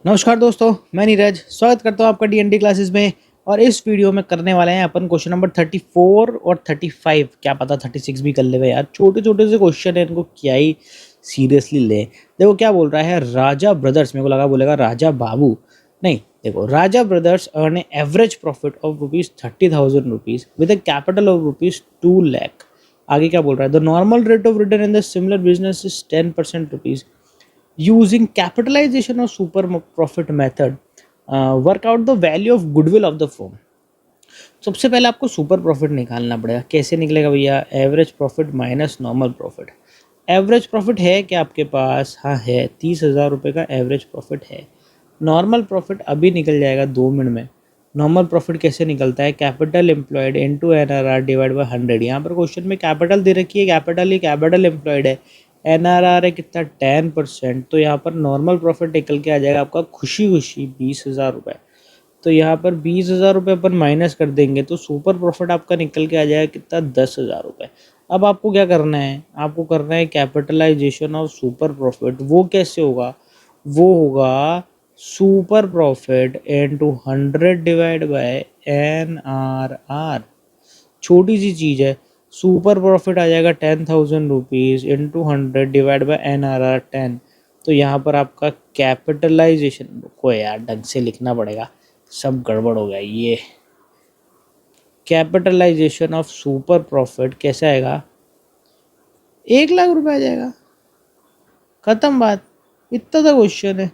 नमस्कार दोस्तों, मैं नीरज स्वागत करता हूँ आपका डीएनडी क्लासेस में। और इस वीडियो में करने वाले हैं अपन क्वेश्चन नंबर 34 और 35। क्या पता 36 भी कर ले यार, छोटे छोटे से क्वेश्चन है, इनको क्या ही सीरियसली ले। देखो क्या बोल रहा है, राजा ब्रदर्स, मेरे को लगा बोलेगा राजा बाबू, नहीं। देखो, Raja brothers earn a average profit of ₹30,000 with a capital of ₹2 lakh. आगे क्या बोल रहा है, the normal rate of return in the similar business is 10% rupees. Using capitalization of super profit method, work out the value of goodwill of the firm. सबसे पहले आपको super profit निकालना पड़ेगा। कैसे निकलेगा भैया? Average profit minus normal profit. Average profit है क्या आपके पास? हाँ है, 30,000 रुपये का एवरेज प्रॉफिट है। नॉर्मल प्रॉफिट अभी निकल जाएगा 2 मिनट में। नॉर्मल प्रॉफिट कैसे निकलता है? Capital employed into NRR divide by 100। यहाँ पर क्वेश्चन में कैपिटल दे रखी है, कैपिटल एम्प्लॉयड है, NRR है कितना 10%। तो यहाँ पर नॉर्मल प्रॉफिट निकल के आ जाएगा आपका खुशी खुशी 20,000 रुपये। तो यहाँ पर 20,000 रुपये अपन माइनस कर देंगे तो सुपर प्रॉफिट आपका निकल के आ जाएगा कितना? 10,000 रुपये। अब आपको क्या करना है? आपको करना है कैपिटलाइजेशन ऑफ सुपर प्रॉफिट। वो कैसे होगा? वो होगा super profit into 100 divide by NRR। छोटी सी चीज़ है। सुपर प्रॉफिट आ जाएगा 10,000 rupees into 100 divide by NRR 10। तो यहाँ पर आपका कैपिटलाइजेशन को यार ढंग से लिखना पड़ेगा, सब गड़बड़ हो गया। ये कैपिटलाइजेशन ऑफ सुपर प्रॉफिट कैसे आएगा? 1 लाख रुपए आ जाएगा। ख़त्म बात, इतना सा क्वेश्चन है।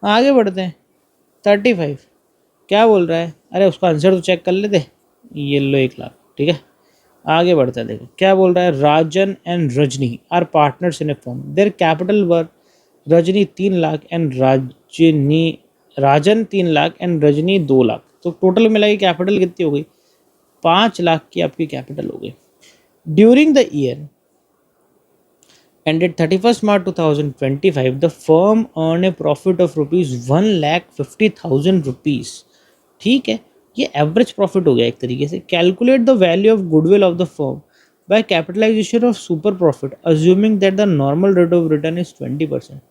आगे बढ़ते हैं। 35 क्या बोल रहा है? अरे उसका आंसर तो चेक कर लेते। ये लो 1 लाख, ठीक है। आगे बढ़ता है। देखो क्या बोल रहा है, Rajan and Rajni are partners in a firm. Their capital were Rajni 3 lakh and Rajan 3 lakh and Rajni 2 lakh. तो टोटल मिला के कैपिटल कितनी हो गई? 5 लाख की आपकी कैपिटल हो गई। During the year ended 31st March 2025, the firm earned a profit of ₹1,50,000। ठीक है, ये एवरेज प्रॉफिट हो गया एक तरीके से। Calculate the value of goodwill of the firm by capitalisation of super profit assuming that the normal rate of return is 20%।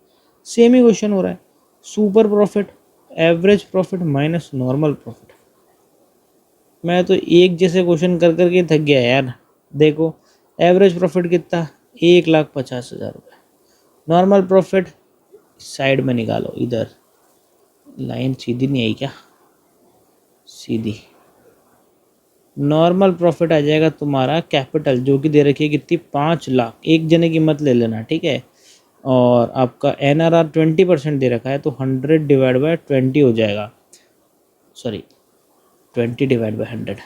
Same ही question हो रहा है। Super profit, average profit minus normal profit. मैं तो एक जैसे क्वेश्चन कर करके थक गया यार। देखो एवरेज प्रॉफिट कितना? 1,50,000 रुपये। नॉर्मल प्रॉफिट साइड में निकालो, इधर लाइन सीधी नहीं आई क्या? सीधी। नॉर्मल प्रॉफिट आ जाएगा तुम्हारा कैपिटल, जो कि दे रखी है कितनी? 5 लाख। एक जने की मत ले लेना, ठीक है। और आपका NRR 20% दे रखा है, तो 100 डिवाइड बाय 20 हो जाएगा। सॉरी, 20 डिवाइड बाय 100,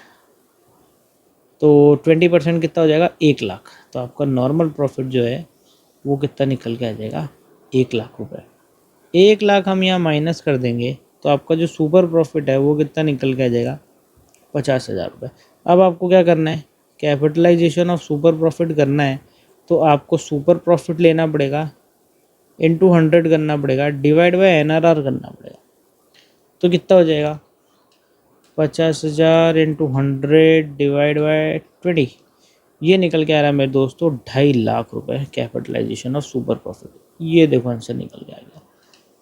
तो 20% कितना हो जाएगा? 1 लाख। तो आपका नॉर्मल प्रॉफिट जो है वो कितना निकल के आ जाएगा? 1 लाख रुपये। 1 लाख हम यहाँ माइनस कर देंगे तो आपका जो सुपर प्रॉफिट है वो कितना निकल के आ जाएगा? 50,000 रुपये। अब आपको क्या करना है? कैपिटलाइजेशन ऑफ सुपर प्रॉफिट करना है, तो आपको सुपर प्रॉफिट लेना पड़ेगा, इंटू 100 करना पड़ेगा, डिवाइड बाय NRR करना पड़ेगा। तो कितना हो जाएगा? 50,000 इंटू 100 डिवाइड बाय 20। ये निकल के आ रहा है मेरे दोस्तों 2.5 लाख रुपए कैपिटलाइजेशन ऑफ सुपर प्रॉफिट। ये देखो आंसर निकल के आ गया।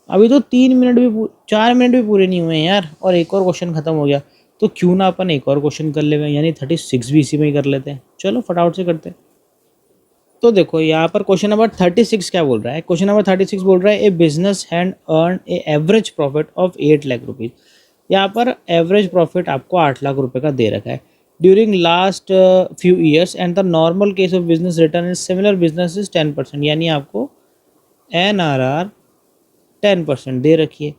अभी तो 3 मिनट भी 4 मिनट भी पूरे नहीं हुए हैं यार, और एक और क्वेश्चन खत्म हो गया। तो क्यों ना अपन एक और क्वेश्चन कर ले, यानी 36 भी इसी में ही कर लेते हैं। चलो फटाफट से करते हैं। तो देखो यहाँ पर क्वेश्चन नंबर 36 क्या बोल रहा है? क्वेश्चन नंबर 36 बोल रहा है, a business hand earn a average profit of 8 lakh rupees. यहाँ पर एवरेज प्रॉफिट आपको 8 लाख रुपए का दे रखा है during last few years, and the normal case of business return is similar business is 10%। यानी आपको NRR 10% दे रखी है।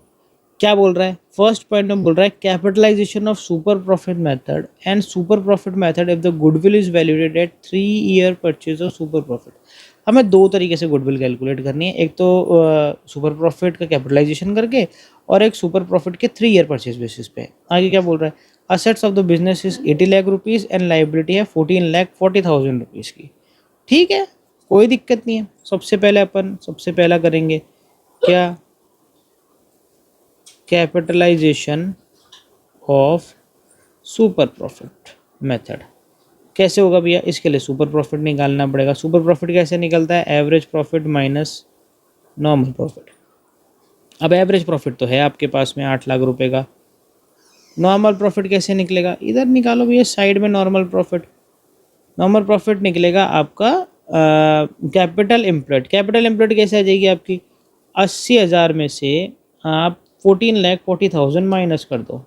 क्या बोल रहा है? फर्स्ट पॉइंट में बोल रहा है capitalization of super profit method and super profit method if the goodwill is valued at 3 year purchase of super profit. हमें दो तरीके से गुडविल कैलकुलेट करनी है, एक तो सुपर प्रॉफिट का कैपिटलाइजेशन करके, और एक सुपर प्रॉफिट के 3 ईयर परचेज बेसिस पे। आगे क्या बोल रहा है? Assets of the business is 80 lakh rupees and liability है 14,40,000 रुपीज़ की। ठीक है, कोई दिक्कत नहीं है। सबसे पहला करेंगे क्या? Capitalisation of super profit method. कैसे होगा भैया? इसके लिए सुपर प्रॉफिट निकालना पड़ेगा। सुपर प्रॉफिट कैसे निकलता है? Average profit minus normal profit. अब एवरेज प्रॉफिट तो है आपके पास में 8 लाख रुपए का। नॉर्मल प्रॉफिट कैसे निकलेगा, इधर निकालो भैया साइड में नॉर्मल प्रॉफिट। नॉर्मल प्रॉफिट निकलेगा आपका कैपिटल एम्प्लॉयड। कैपिटल एम्प्लॉयड कैसे आ जाएगी आपकी, 80,000 में से आप 14,40,000 माइनस कर दो।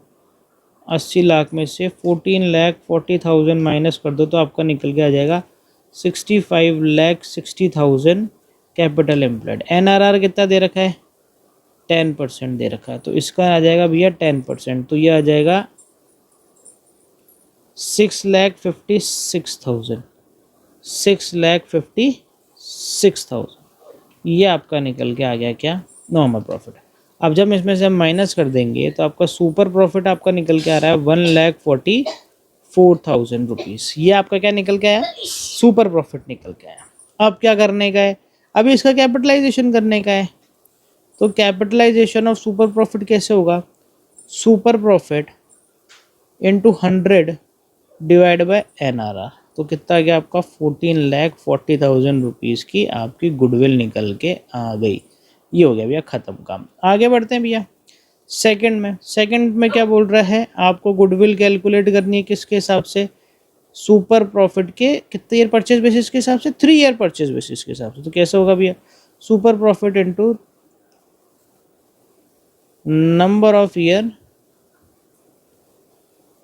80 लाख में से 14,40,000 माइनस कर दो तो आपका निकल के आ जाएगा 65,60,000 कैपिटल एम्प्लॉयड। NRR कितना दे रखा है, 10% दे रखा है, तो इसका आ जाएगा भैया 10%, तो ये आ जाएगा 6,56,000। 6,56,000 ये आपका निकल के आ गया क्या, नॉर्मल प्रॉफिट। अब जब इसमें से हम माइनस कर देंगे तो आपका सुपर प्रॉफिट आपका निकल के आ रहा है 1,44,000 रुपीज़। ये आपका क्या निकल के आया, सुपर प्रॉफिट निकल के आया। अब क्या करने का है, अभी इसका कैपिटलाइजेशन करने का है। तो कैपिटलाइजेशन ऑफ सुपर प्रॉफिट कैसे होगा, super profit into 100 divide by NRR, तो कितना आ गया आपका 14,40,000 रुपीज़ की आपकी गुडविल निकल के आ गई। ये हो गया भैया ख़त्म काम। आगे बढ़ते हैं भैया सेकंड में। सेकंड में क्या बोल रहा है, आपको गुडविल कैलकुलेट करनी है किसके हिसाब से, सुपर प्रॉफिट के कितने ईयर परचेज बेसिस के हिसाब से, 3 ईयर परचेज बेसिस के हिसाब से। तो कैसे होगा भैया, super profit into number of year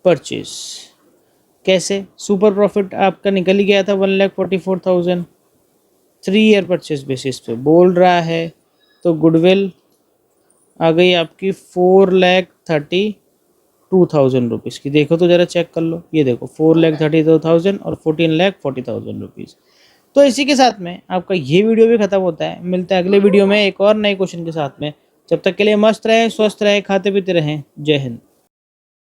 purchase. कैसे, सुपर प्रॉफिट आपका निकल ही गया था 1,44,000, 3 ईयर परचेज बेसिस पे बोल रहा है। तो गुडविल आ गई आपकी 4,32,000 रुपीज़ की। देखो तो ज़रा चेक कर लो, ये देखो 4,32,000 और 14,40,000 रुपीज़। तो इसी के साथ में आपका ये वीडियो भी ख़त्म होता है। मिलते हैं अगले वीडियो में एक और नए क्वेश्चन के साथ में। जब तक के लिए मस्त रहें, स्वस्थ रहें, खाते पीते रहें। जय हिंद।